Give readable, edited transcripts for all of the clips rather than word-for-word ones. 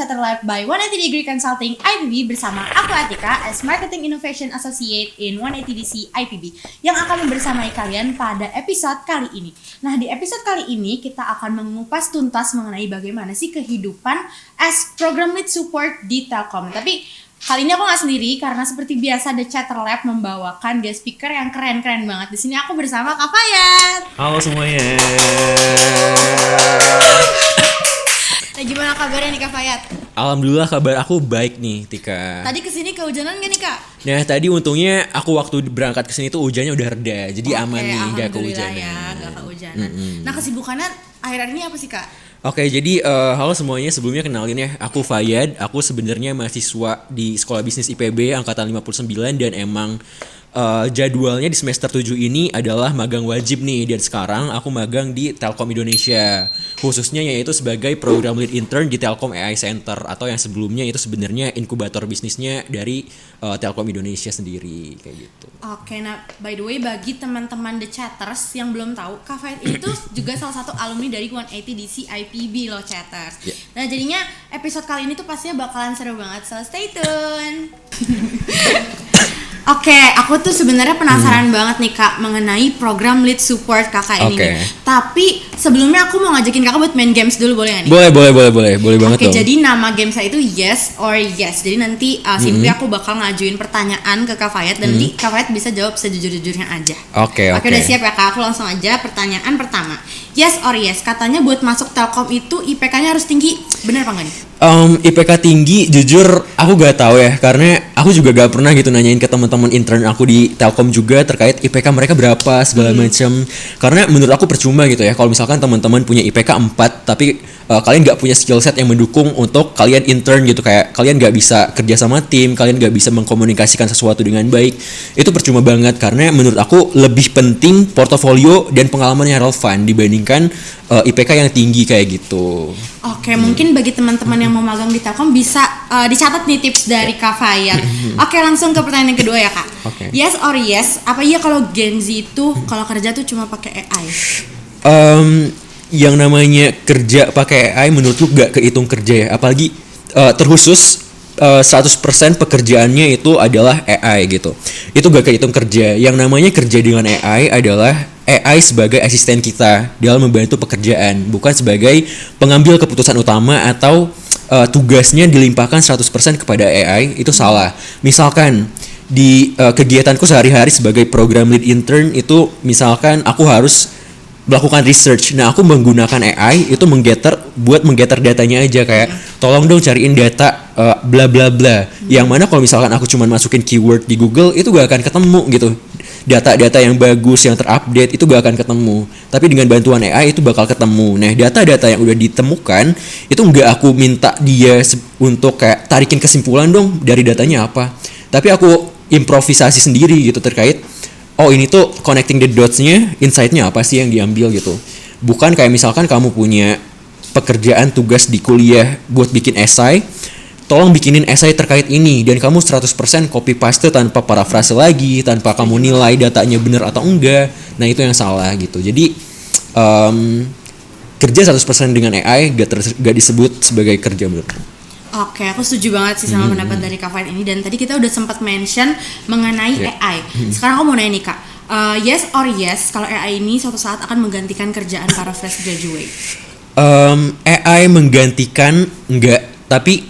Chatter Lab by 180 Degree Consulting IPB bersama aku Atika as Marketing Innovation Associate in 180 DC IPB yang akan membersamai kalian pada episode kali ini. Nah, di episode kali ini kita akan mengupas tuntas mengenai bagaimana sih kehidupan as Program Lead Support di Telkom. Tapi kali ini aku nggak sendiri karena seperti biasa The Chatter Lab membawakan guest speaker yang keren-keren banget. Di sini aku bersama Kak Fayat. Halo semuanya. Nah, gimana kabarnya nih Kak Fayat? Alhamdulillah kabar aku baik nih Tika. Tadi kesini kehujanan gak nih Kak? Nah tadi untungnya aku waktu berangkat kesini tuh hujannya udah reda. Jadi aman nih, gak kehujanan ya, gak kehujanan. Nah kesibukannya akhir-akhir ini apa sih Kak? Oke, jadi halo semuanya, sebelumnya kenalin ya, aku Fayad. Aku sebenarnya mahasiswa di Sekolah Bisnis IPB angkatan 59 dan emang jadwalnya di semester 7 ini adalah magang wajib nih. Dan sekarang aku magang di Telkom Indonesia, khususnya yaitu sebagai Program Lead Intern di Telkom AI Center, atau yang sebelumnya itu sebenarnya inkubator bisnisnya dari Telkom Indonesia sendiri kayak gitu. Oke, nah by the way bagi teman-teman The Chatters yang belum tahu, Kak Fayad itu juga salah satu alumni dari 180 DC IPB loh Chatters. Yeah. Nah jadinya episode kali ini tuh pastinya bakalan seru banget, so stay tune. Oke, aku tuh sebenarnya penasaran banget nih Kak mengenai program lead support kakak ini nih. Tapi sebelumnya aku mau ngajakin kakak buat main games dulu, boleh gak nih? Boleh banget dong. Oke, jadi nama game saya itu Yes or Yes. Jadi nanti simply aku bakal ngajuin pertanyaan ke Kak Fayat dan nanti Kak Fayat bisa jawab sejujur-jujurnya aja. Oke. Udah siap ya Kak? Aku langsung aja pertanyaan pertama. Yes or Yes, katanya buat masuk Telkom itu IPK-nya harus tinggi. Bener apa enggak nih? IPK tinggi jujur aku gak tahu ya, karena aku juga gak pernah gitu nanyain ke teman-teman intern aku di Telkom juga terkait IPK mereka berapa segala macam. Karena menurut aku percuma gitu ya kalau misalkan teman-teman punya IPK 4 tapi kalian gak punya skill set yang mendukung untuk kalian intern gitu, kayak kalian gak bisa kerja sama tim, kalian gak bisa mengkomunikasikan sesuatu dengan baik. Itu percuma banget, karena menurut aku lebih penting portofolio dan pengalaman yang relevan dibandingkan IPK yang tinggi kayak gitu. Oke, mungkin bagi teman-teman yang mau magang di Telkom bisa dicatat nih tips dari Kak Fayat. Oke, langsung ke pertanyaan yang kedua ya Kak. Yes or Yes, apa iya kalau Gen Z itu kalau kerja tuh cuma pakai AI? Yang namanya kerja pakai AI menurutku gak kehitung kerja ya, apalagi terkhusus 100% pekerjaannya itu adalah AI gitu. Itu gak kehitung kerja. Yang namanya kerja dengan AI adalah AI sebagai asisten kita dalam membantu pekerjaan, bukan sebagai pengambil keputusan utama atau tugasnya dilimpahkan 100% kepada AI. Itu salah. Misalkan di kegiatanku sehari-hari sebagai program lead intern itu, misalkan aku harus melakukan research. Nah, aku menggunakan AI itu menggetter datanya aja, kayak tolong dong cariin data bla bla bla. Yang mana kalau misalkan aku cuma masukin keyword di Google itu gak akan ketemu gitu. Data-data yang bagus, yang terupdate itu gak akan ketemu. Tapi dengan bantuan AI itu bakal ketemu. Nah, data-data yang udah ditemukan itu gak aku minta dia untuk kayak tarikin kesimpulan dong dari datanya apa. Tapi aku improvisasi sendiri gitu terkait ini tuh connecting the dots-nya, insight-nya apa sih yang diambil gitu. Bukan kayak misalkan kamu punya pekerjaan tugas di kuliah buat bikin esai, tolong bikinin esai terkait ini, dan kamu 100% copy paste tanpa parafrase lagi, tanpa kamu nilai datanya benar atau enggak. Nah, itu yang salah gitu. Jadi kerja 100% dengan AI gak disebut sebagai kerja menurutku. Oke, aku setuju banget sih sama pendapat dari Kak Fayat ini. Dan tadi kita udah sempat mention mengenai AI. Sekarang aku mau nanya nih Kak, yes or yes kalau AI ini suatu saat akan menggantikan kerjaan para fresh graduate? AI menggantikan enggak, tapi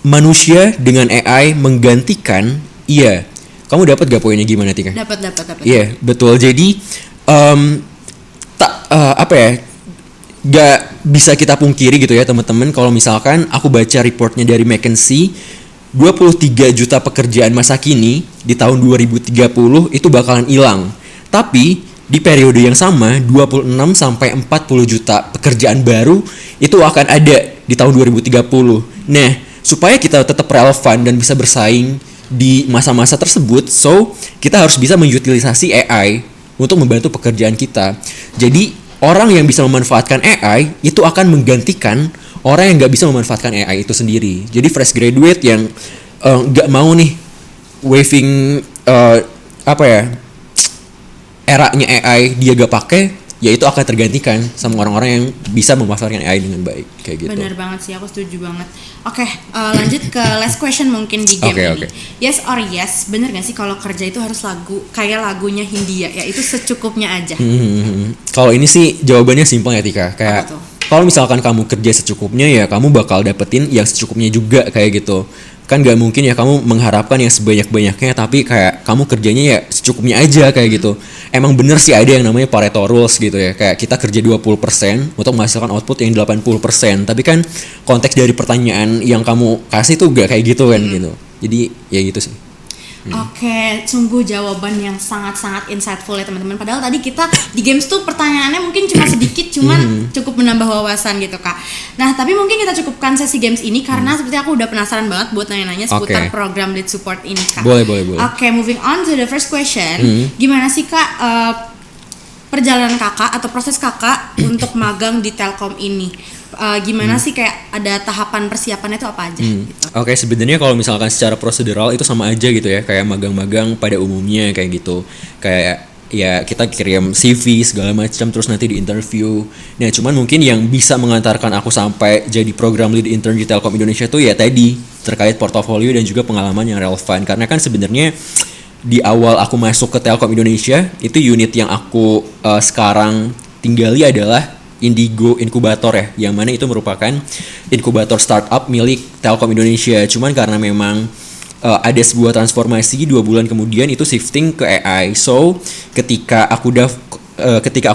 manusia dengan AI menggantikan iya. Kamu dapat gak poinnya gimana Tika? Dapat. Iya, betul. Jadi gak bisa kita pungkiri gitu ya teman-teman, kalau misalkan aku baca reportnya dari McKinsey, 23 juta pekerjaan masa kini di tahun 2030 itu bakalan hilang. Tapi di periode yang sama 26 sampai 40 juta pekerjaan baru itu akan ada di tahun 2030. Nah, supaya kita tetap relevan dan bisa bersaing di masa-masa tersebut, so kita harus bisa mengutilisasi AI untuk membantu pekerjaan kita. Jadi orang yang bisa memanfaatkan AI itu akan menggantikan orang yang gak bisa memanfaatkan AI itu sendiri. Jadi fresh graduate yang gak mau nih waving eranya AI dia gak pakai, ya itu akan tergantikan sama orang-orang yang bisa memasarkan AI dengan baik kayak gitu. Bener banget sih, aku setuju banget. Oke, lanjut ke last question mungkin di game ini. Oke. Yes or yes, bener gak sih kalau kerja itu harus kayak lagunya Hindia, ya itu secukupnya aja? Kalau ini sih jawabannya simpel ya Tika, kayak Apa tuh? kalau misalkan kamu kerja secukupnya ya kamu bakal dapetin yang secukupnya juga kayak gitu. Kan gak mungkin ya kamu mengharapkan yang sebanyak-banyaknya tapi kayak kamu kerjanya ya secukupnya aja kayak gitu. Emang bener sih ada yang namanya Pareto Rules gitu ya, kayak kita kerja 20% untuk menghasilkan output yang 80%. Tapi kan konteks dari pertanyaan yang kamu kasih tuh gak kayak gitu kan gitu. Jadi ya gitu sih. Oke, sungguh jawaban yang sangat-sangat insightful ya teman-teman. Padahal tadi kita di games tuh pertanyaannya mungkin cuma sedikit, cuman cukup menambah wawasan gitu Kak. Nah, tapi mungkin kita cukupkan sesi games ini karena seperti aku udah penasaran banget buat nanya-nanya seputar program lead support ini Kak. Boleh. Oke, moving on to the first question. Gimana sih Kak perjalanan Kakak atau proses Kakak untuk magang di Telkom ini? Gimana sih kayak ada tahapan persiapannya itu apa aja? Gitu. Oke, sebenarnya kalau misalkan secara prosedural itu sama aja gitu ya, kayak magang-magang pada umumnya kayak gitu. Kayak ya kita kirim CV segala macam terus nanti di interview. Nah, cuman mungkin yang bisa mengantarkan aku sampai jadi program lead intern di Telkom Indonesia tuh ya tadi terkait portofolio dan juga pengalaman yang relevan. Karena kan sebenarnya di awal aku masuk ke Telkom Indonesia, itu unit yang aku sekarang tinggali adalah Indigo Inkubator ya, yang mana itu merupakan inkubator startup milik Telkom Indonesia. Cuman karena memang ada sebuah transformasi 2 bulan kemudian itu shifting ke AI. So ketika aku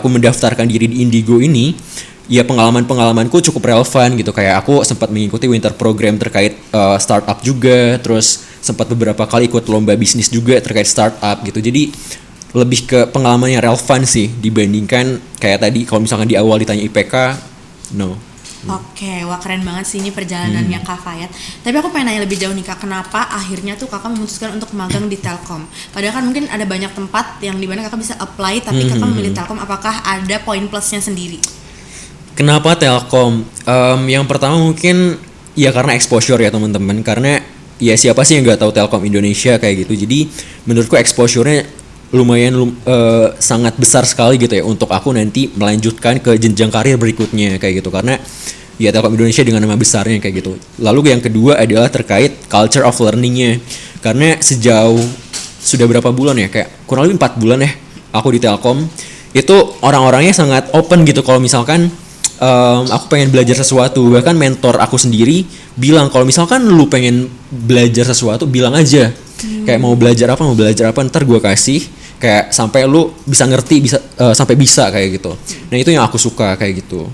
mendaftarkan diri di Indigo ini, ya pengalamanku cukup relevan gitu. Kayak aku sempat mengikuti winter program terkait startup juga, terus sempat beberapa kali ikut lomba bisnis juga terkait startup gitu. Jadi lebih ke pengalaman yang relevan sih dibandingkan kayak tadi kalau misalkan di awal ditanya IPK, no. Oke, wah keren banget sih ini perjalanannya Kak Fayat. Tapi aku pengen nanya lebih jauh nih Kak, kenapa akhirnya tuh Kakak memutuskan untuk magang di Telkom? Padahal kan mungkin ada banyak tempat yang dimana Kakak bisa apply, tapi Kakak memilih Telkom, apakah ada poin plusnya sendiri? Kenapa Telkom? Yang pertama mungkin ya karena exposure ya teman-teman. Karena ya siapa sih yang nggak tahu Telkom Indonesia kayak gitu. Jadi menurutku exposure-nya lumayan sangat besar sekali gitu ya untuk aku nanti melanjutkan ke jenjang karir berikutnya kayak gitu, karena ya Telkom Indonesia dengan nama besarnya kayak gitu. Lalu yang kedua adalah terkait culture of learning-nya, karena sejauh sudah berapa bulan ya, kayak kurang lebih 4 bulan ya aku di Telkom, itu orang-orangnya sangat open gitu. Kalau misalkan aku pengen belajar sesuatu, bahkan mentor aku sendiri bilang kalau misalkan lu pengen belajar sesuatu bilang aja, kayak mau belajar apa ntar gue kasih, kayak sampai lu bisa ngerti, bisa sampai bisa kayak gitu. Nah itu yang aku suka kayak gitu.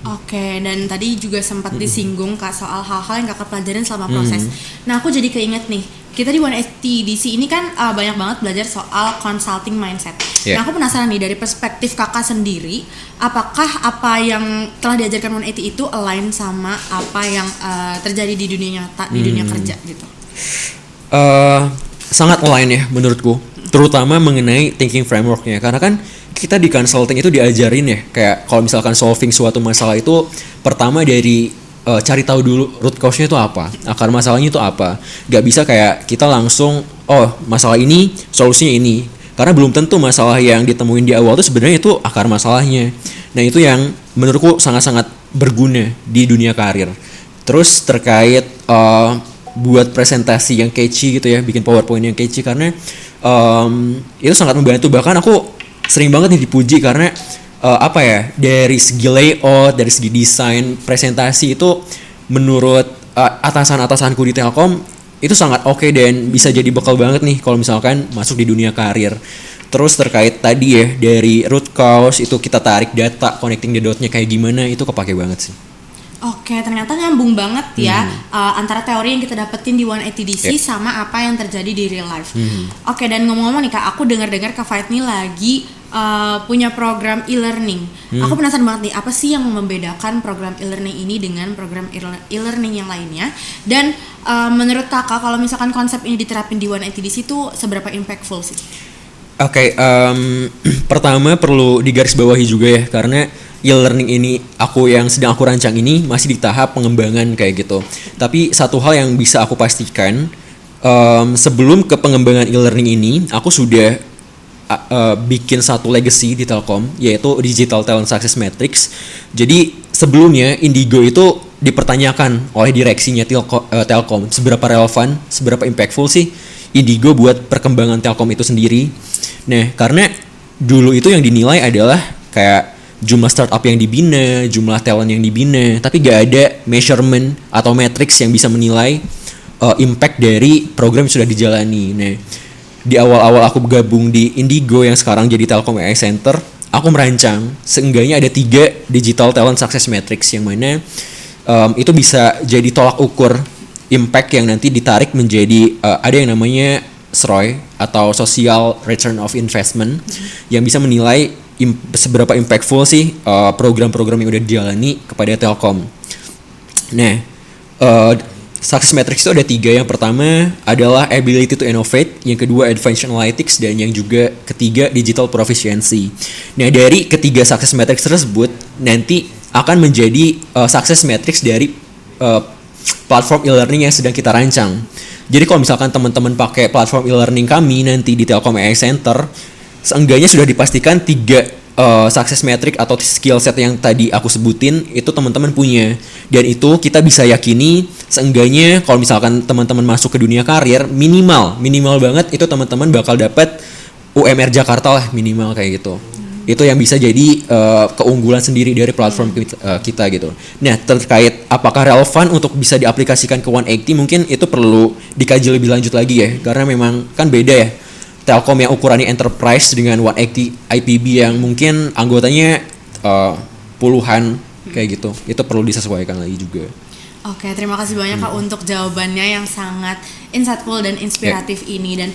Oke, dan tadi juga sempat disinggung Kak soal hal-hal yang Kakak pelajarin selama proses. Nah aku jadi keinget nih, kita di 180DC ini kan banyak banget belajar soal consulting mindset. Yeah. Nah aku penasaran nih dari perspektif Kakak sendiri, apakah apa yang telah diajarkan 180 itu align sama apa yang terjadi di dunia nyata, di dunia kerja gitu? Sangat align ya menurutku, terutama mengenai thinking frameworknya, karena kan kita di consulting itu diajarin ya kayak kalau misalkan solving suatu masalah itu pertama dari cari tahu dulu root cause-nya itu apa, akar masalahnya itu apa. Gak bisa kayak kita langsung masalah ini solusinya ini, karena belum tentu masalah yang ditemuin di awal itu sebenarnya itu akar masalahnya. Nah itu yang menurutku sangat-sangat berguna di dunia karir. Terus terkait buat presentasi yang catchy gitu ya, bikin PowerPoint yang catchy, karena itu sangat membantu. Bahkan aku sering banget nih dipuji karena dari segi layout, dari segi desain presentasi itu menurut atasan-atasanku di Telkom itu sangat oke dan bisa jadi bekal banget nih kalau misalkan masuk di dunia karir. Terus terkait tadi ya dari root cause itu kita tarik data, connecting the dot-nya kayak gimana, itu kepake banget sih. Oke, ternyata nyambung banget ya antara teori yang kita dapetin di 180DC sama apa yang terjadi di real life. Oke, dan ngomong-ngomong nih Kak, aku dengar-dengar Kak Fayat nih lagi punya program e-learning. Aku penasaran banget nih, apa sih yang membedakan program e-learning ini dengan program e-learning yang lainnya? Dan menurut Kakak, kalau misalkan konsep ini diterapin di 180DC itu seberapa impactful sih? Oke, pertama perlu digarisbawahi juga ya, karena e-learning ini yang sedang aku rancang ini masih di tahap pengembangan kayak gitu. Tapi satu hal yang bisa aku pastikan, sebelum ke pengembangan e-learning ini, aku sudah bikin satu legacy di Telkom, yaitu Digital Talent Success Matrix. Jadi sebelumnya Indigo itu dipertanyakan oleh direksinya Telkom seberapa relevan, seberapa impactful sih Indigo buat perkembangan Telkom itu sendiri. Nah, karena dulu itu yang dinilai adalah kayak jumlah startup yang dibina, jumlah talent yang dibina, tapi gak ada measurement atau matrix yang bisa menilai impact dari program yang sudah dijalani. Nah, di awal-awal aku bergabung di Indigo yang sekarang jadi Telkom AI Center, aku merancang seenggaknya ada 3 Digital Talent Success Matrix yang mana itu bisa jadi tolak ukur impact yang nanti ditarik menjadi ada yang namanya SROI atau Social Return of Investment yang bisa menilai seberapa impactful sih program-program yang udah dijalani kepada Telkom. Nah, success matrix itu ada 3. Yang pertama adalah ability to innovate, yang kedua advanced analytics, dan yang juga ketiga digital proficiency. Nah, dari ketiga success matrix tersebut nanti akan menjadi success matrix dari platform e-learning yang sedang kita rancang. Jadi kalau misalkan teman-teman pakai platform e-learning kami nanti di Telkom AI Center, seenggaknya sudah dipastikan 3 success metric atau skill set yang tadi aku sebutin itu teman-teman punya. Dan itu kita bisa yakini seenggaknya kalau misalkan teman-teman masuk ke dunia karir minimal banget itu teman-teman bakal dapat UMR Jakarta lah minimal kayak gitu. Itu yang bisa jadi keunggulan sendiri dari platform kita gitu. Nah, terkait apakah relevan untuk bisa diaplikasikan ke 180 mungkin itu perlu dikaji lebih lanjut lagi ya, karena memang kan beda ya Telkom yang ukurannya enterprise dengan 180 IPB yang mungkin anggotanya puluhan kayak gitu. Itu perlu disesuaikan lagi juga. Oke, terima kasih banyak Kak untuk jawabannya yang sangat insightful dan inspiratif ini, dan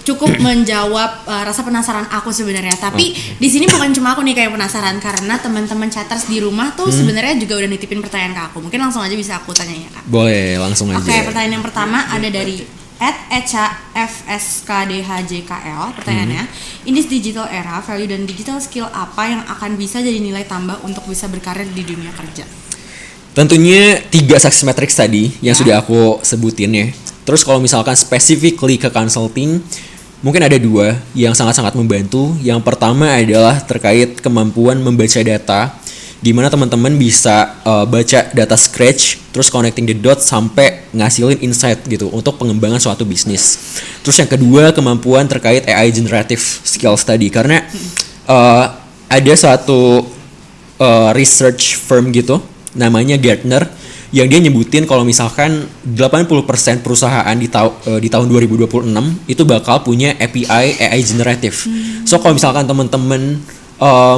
cukup menjawab rasa penasaran aku sebenarnya. Tapi di sini bukan cuma aku nih kayak penasaran, karena teman-teman chatters di rumah tuh sebenarnya juga udah nitipin pertanyaan ke aku. Mungkin langsung aja bisa aku tanya ya Kak. Boleh, langsung aja. Oke, pertanyaan yang pertama ada dari @echa_fskdhjkl. Pertanyaannya, in this digital era, value dan digital skill apa yang akan bisa jadi nilai tambah untuk bisa berkarir di dunia kerja? Tentunya 3 success matrix tadi yang sudah aku sebutin ya. Terus kalau misalkan specifically ke consulting, mungkin ada 2 yang sangat-sangat membantu. Yang pertama adalah terkait kemampuan membaca data, di mana teman-teman bisa baca data scratch, terus connecting the dots sampai ngasilin insight gitu untuk pengembangan suatu bisnis. Terus yang kedua kemampuan terkait AI generative skills tadi, karena ada suatu research firm gitu namanya Gartner yang dia nyebutin kalau misalkan 80% perusahaan di tahun 2026 itu bakal punya API AI generative. So kalau misalkan teman-teman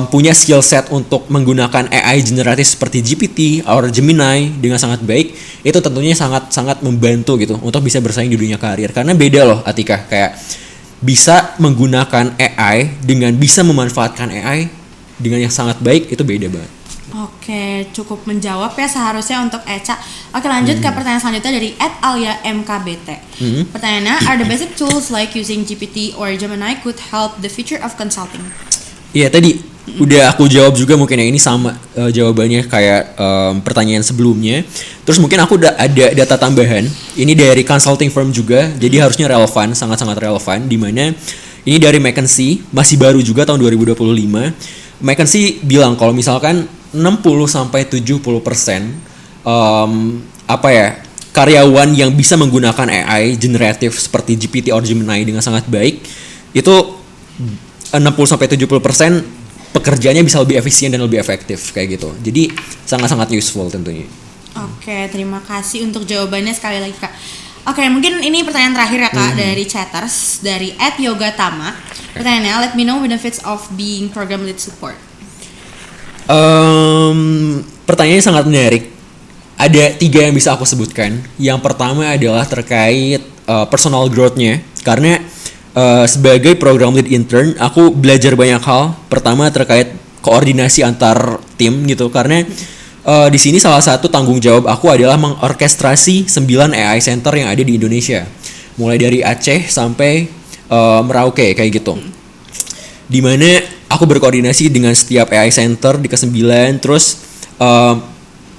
punya skill set untuk menggunakan AI generatif seperti GPT atau Gemini dengan sangat baik, itu tentunya sangat membantu gitu untuk bisa bersaing di dunia karir. Karena beda loh Atika, kayak bisa menggunakan AI dengan bisa memanfaatkan AI dengan yang sangat baik, itu beda banget. Oke, cukup menjawab ya seharusnya untuk Echa. Oke, lanjut ke pertanyaan selanjutnya dari @alia_mkbt. Pertanyaannya, are the basic tools like using GPT or Gemini could help the future of consulting? Iya, tadi udah aku jawab juga, mungkin yang ini sama jawabannya kayak pertanyaan sebelumnya. Terus mungkin aku udah ada data tambahan. Ini dari consulting firm juga, jadi harusnya relevan, sangat-sangat relevan. Dimana ini dari McKinsey, masih baru juga tahun 2025. McKinsey bilang kalau misalkan 60-70% karyawan yang bisa menggunakan AI generatif seperti GPT or Gemini dengan sangat baik, itu 60-70% pekerjaannya bisa lebih efisien dan lebih efektif kayak gitu. Jadi sangat-sangat useful tentunya. Oke, terima kasih untuk jawabannya sekali lagi Kak. Oke, mungkin ini pertanyaan terakhir ya Kak dari chatters dari @yogatama. Pertanyaannya, let me know benefits of being program lead support. Pertanyaannya sangat menarik. Ada 3 yang bisa aku sebutkan. Yang pertama adalah terkait personal growth-nya. Karena sebagai program lead intern, aku belajar banyak hal. Pertama terkait koordinasi antar tim gitu. Karena di sini salah satu tanggung jawab aku adalah mengorkestrasi 9 AI center yang ada di Indonesia. Mulai dari Aceh sampai Merauke kayak gitu. Dimana aku berkoordinasi dengan setiap AI center di ke-9, terus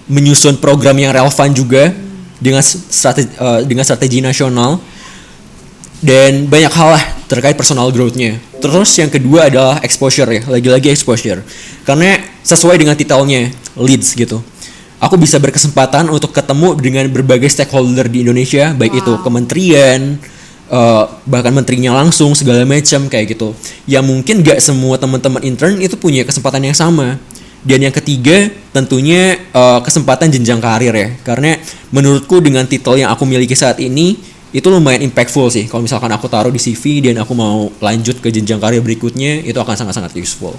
menyusun program yang relevan juga dengan strategi nasional, dan banyak hal lah terkait personal growth-nya. Terus yang kedua adalah exposure ya, lagi-lagi exposure. Karena sesuai dengan titelnya, leads gitu. Aku bisa berkesempatan untuk ketemu dengan berbagai stakeholder di Indonesia, baik itu kementerian, bahkan menterinya langsung segala macam kayak gitu. Yang mungkin gak semua teman-teman intern itu punya kesempatan yang sama. Dan yang ketiga tentunya kesempatan jenjang karir ya. Karena menurutku dengan titel yang aku miliki saat ini itu lumayan impactful sih. Kalau misalkan aku taruh di CV dan aku mau lanjut ke jenjang karir berikutnya, itu akan sangat-sangat useful.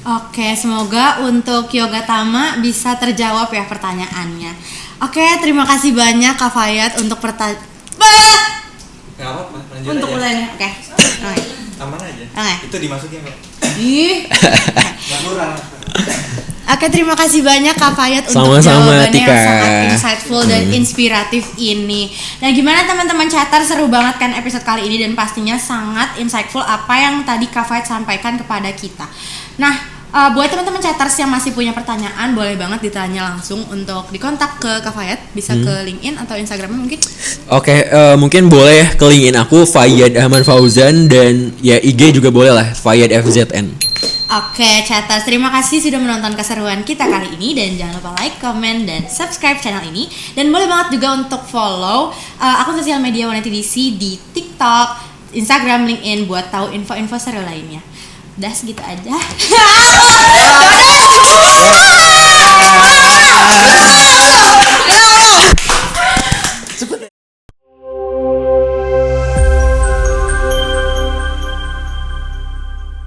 Oke, semoga untuk Yoga Tama bisa terjawab ya pertanyaannya. Oke, terima kasih banyak Kak Fayat untuk Nggak apa-apa, lanjut untuk aja. mulainya. Oke. Aman aja. Oke. Itu dimasukin kok. Ih. Nggak kurang. Oke, terima kasih banyak Kak Fayat untuk Sama-sama, jawabannya Tika. yang sangat insightful dan inspiratif ini. Nah, gimana teman-teman chatter, seru banget kan episode kali ini dan pastinya sangat insightful apa yang tadi Kak Fayat sampaikan kepada kita. Nah, buat teman-teman chatters yang masih punya pertanyaan, boleh banget ditanya langsung untuk dikontak ke Kak Fayat, bisa ke LinkedIn atau Instagramnya mungkin. Oke, mungkin boleh ke linkin aku Fayyad Ahmad Fauzan dan ya IG juga boleh lah Fayyad FZN. Oke, chatters, terima kasih sudah menonton keseruan kita kali ini dan jangan lupa like, comment, dan subscribe channel ini dan boleh banget juga untuk follow akun sosial media 180DC di TikTok, Instagram, LinkedIn buat tahu info-info seru lainnya. Udah segitu aja.